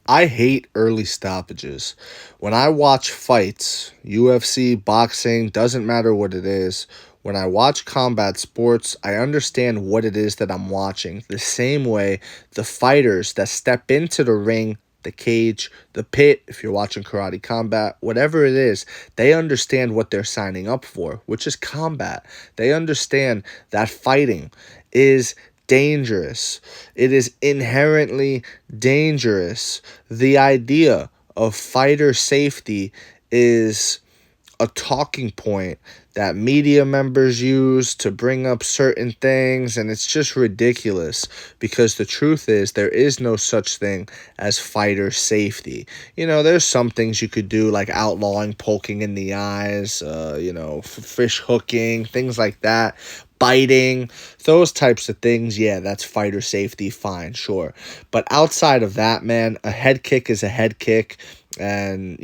I hate early stoppages. When I watch fights, UFC, boxing, doesn't matter what it is. When I watch combat sports, I understand what it is that I'm watching. The same way the fighters that step into the ring, the cage, the pit, if you're watching karate combat, whatever it is, they understand what they're signing up for, which is combat. They understand that fighting is dangerous. It is inherently dangerous. The idea of fighter safety is a talking point that media members use to bring up certain things, and it's just ridiculous because the truth is there is no such thing as fighter safety. There's some things you could do like outlawing poking in the eyes, fish hooking, things like that, biting, those types of things. Yeah, that's fighter safety, fine, sure. But outside of that, man, a head kick is a head kick, and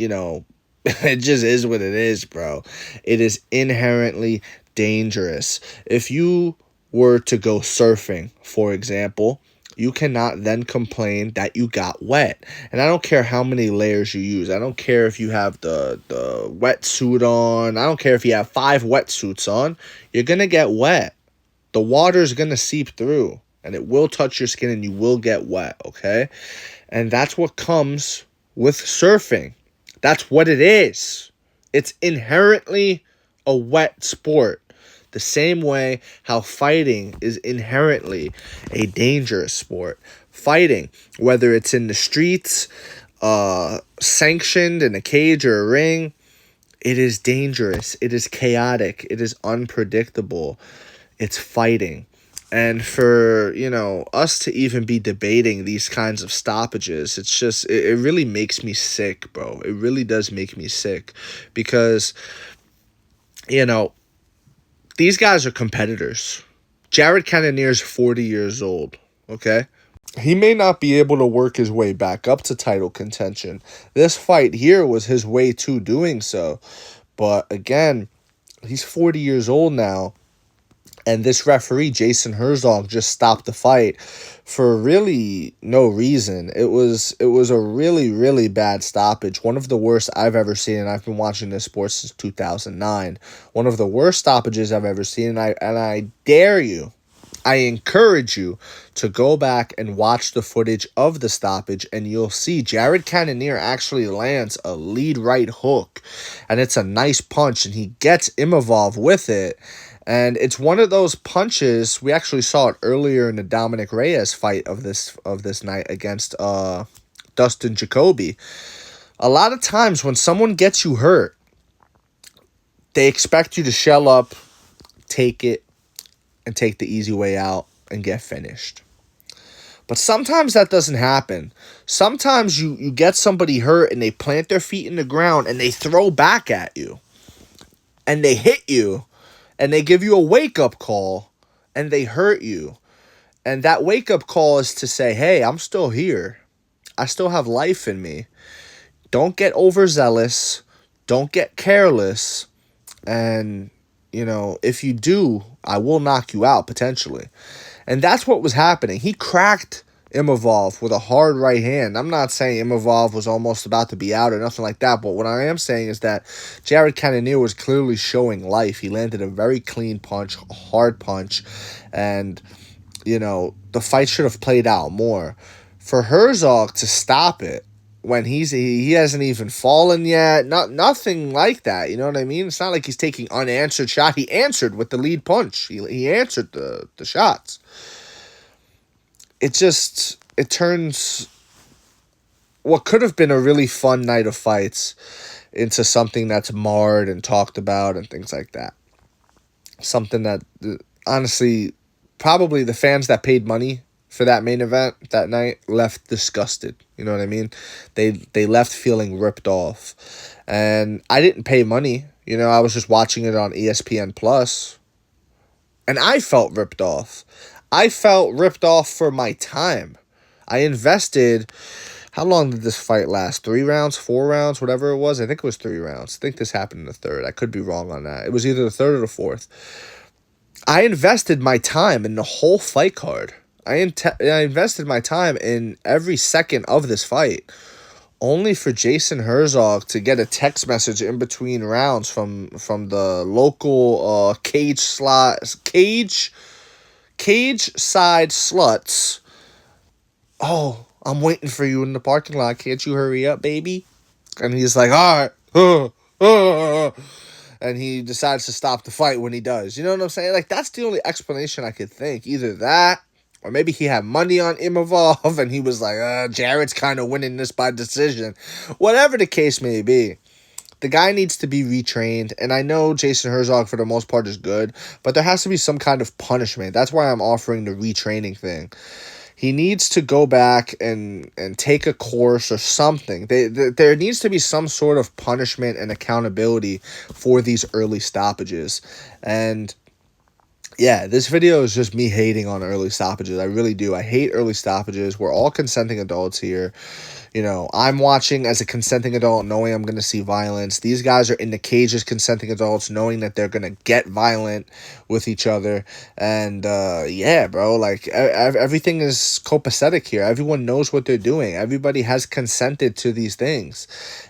it just is what it is, bro. It is inherently dangerous. If you were to go surfing, for example, you cannot then complain that you got wet. And I don't care how many layers you use. I don't care if you have the wetsuit on. I don't care if you have 5 wetsuits on. You're going to get wet. The water's going to seep through, and it will touch your skin, and you will get wet, okay? And that's what comes with surfing. That's what it is. It's inherently a wet sport. The same way how fighting is inherently a dangerous sport. Fighting, whether it's in the streets, sanctioned in a cage or a ring, it is dangerous. It is chaotic. It is unpredictable. It's fighting. And for, us to even be debating these kinds of stoppages, it's just, it really makes me sick, bro. It really does make me sick because, these guys are competitors. Jared Cannonier's 40 years old, okay? He may not be able to work his way back up to title contention. This fight here was his way to doing so. But again, he's 40 years old now. And this referee, Jason Herzog, just stopped the fight for really no reason. It was a really, really bad stoppage. One of the worst I've ever seen, and I've been watching this sport since 2009. One of the worst stoppages I've ever seen, and I dare you, I encourage you to go back and watch the footage of the stoppage, and you'll see Jared Cannonier actually lands a lead right hook, and it's a nice punch, and he gets Imavov with it. And it's one of those punches. We actually saw it earlier in the Dominic Reyes fight of this night against Dustin Jacoby. A lot of times when someone gets you hurt, they expect you to shell up, take it, and take the easy way out and get finished. But sometimes that doesn't happen. Sometimes you get somebody hurt and they plant their feet in the ground and they throw back at you. And they hit you. And they give you a wake-up call, and they hurt you. And that wake-up call is to say, hey, I'm still here. I still have life in me. Don't get overzealous. Don't get careless. And, if you do, I will knock you out, potentially. And that's what was happening. He cracked Imavov with a hard right hand. I'm not saying Imavov was almost about to be out or nothing like that, but what I am saying is that Jared Cannonier was clearly showing life. He landed a very clean punch, a hard punch, and, the fight should have played out more. For Herzog to stop it when he hasn't even fallen yet, nothing like that, you know what I mean? It's not like he's taking unanswered shot. He answered with the lead punch. He answered the shots. It turns what could have been a really fun night of fights into something that's marred and talked about and things like that. Something that, honestly, probably the fans that paid money for that main event that night left disgusted. You know what I mean? They left feeling ripped off. And I didn't pay money. I was just watching it on ESPN Plus. And I felt ripped off. I felt ripped off for my time. I invested. How long did this fight last? 3 rounds, 4 rounds, whatever it was? I think it was 3 rounds. I think this happened in the third. I could be wrong on that. It was either the third or the fourth. I invested my time in the whole fight card. I invested my time in every second of this fight, only for Jason Herzog to get a text message in between rounds from the local cage side sluts. Oh, I'm waiting for you in the parking lot. Can't you hurry up, baby? And he's like, all right. And he decides to stop the fight when he does. You know what I'm saying? Like, that's the only explanation I could think. Either that, or maybe he had money on Imavov and he was like, Jarrett's kind of winning this by decision. Whatever the case may be, the guy needs to be retrained. And I know Jason Herzog, for the most part, is good, but there has to be some kind of punishment. That's why I'm offering the retraining thing. He needs to go back and take a course or something. There needs to be some sort of punishment and accountability for these early stoppages. And yeah, this video is just me hating on early stoppages. I really do. I hate early stoppages. We're all consenting adults here. You know, I'm watching as a consenting adult knowing I'm going to see violence. These guys are in the cage as consenting adults knowing that they're going to get violent with each other. And, yeah, bro, like, everything is copacetic here. Everyone knows what they're doing. Everybody has consented to these things.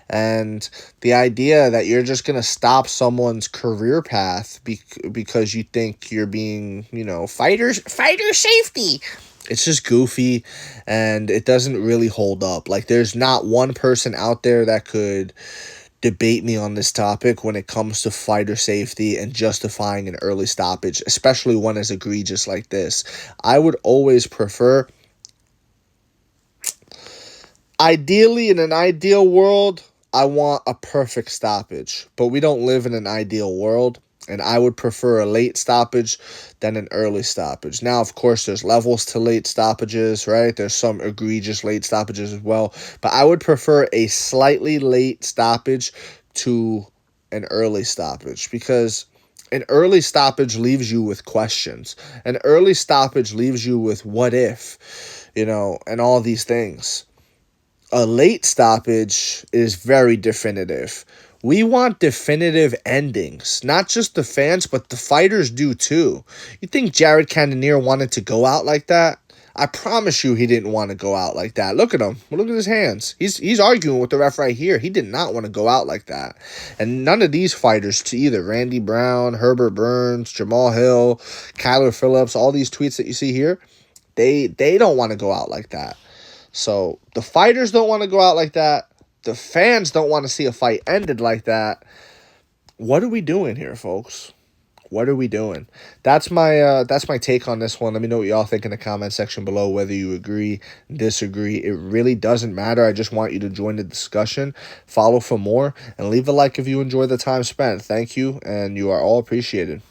And the idea that you're just going to stop someone's career path because you think you're being, you know, fighter safety. It's just goofy, and it doesn't really hold up. Like, there's not one person out there that could debate me on this topic when it comes to fighter safety and justifying an early stoppage, especially one as egregious like this. I would always prefer, ideally, in an ideal world, I want a perfect stoppage, but we don't live in an ideal world. And I would prefer a late stoppage than an early stoppage. Now, of course, there's levels to late stoppages, right? There's some egregious late stoppages as well. But I would prefer a slightly late stoppage to an early stoppage, because an early stoppage leaves you with questions. An early stoppage leaves you with what if, you know, and all these things. A late stoppage is very definitive. We want definitive endings. Not just the fans, but the fighters do too. You think Jared Cannonier wanted to go out like that? I promise you he didn't want to go out like that. Look at him. Look at his hands. He's arguing with the ref right here. He did not want to go out like that. And none of these fighters, to either Randy Brown, Herbert Burns, Jamal Hill, Kyler Phillips, all these tweets that you see here, they don't want to go out like that. So the fighters don't want to go out like that. The fans don't want to see a fight ended like that. What are we doing here, folks? What are we doing? That's my take on this one. Let me know what y'all think in the comment section below, whether you agree, disagree. It really doesn't matter. I just want you to join the discussion, follow for more, and leave a like if you enjoy the time spent. Thank you, and you are all appreciated.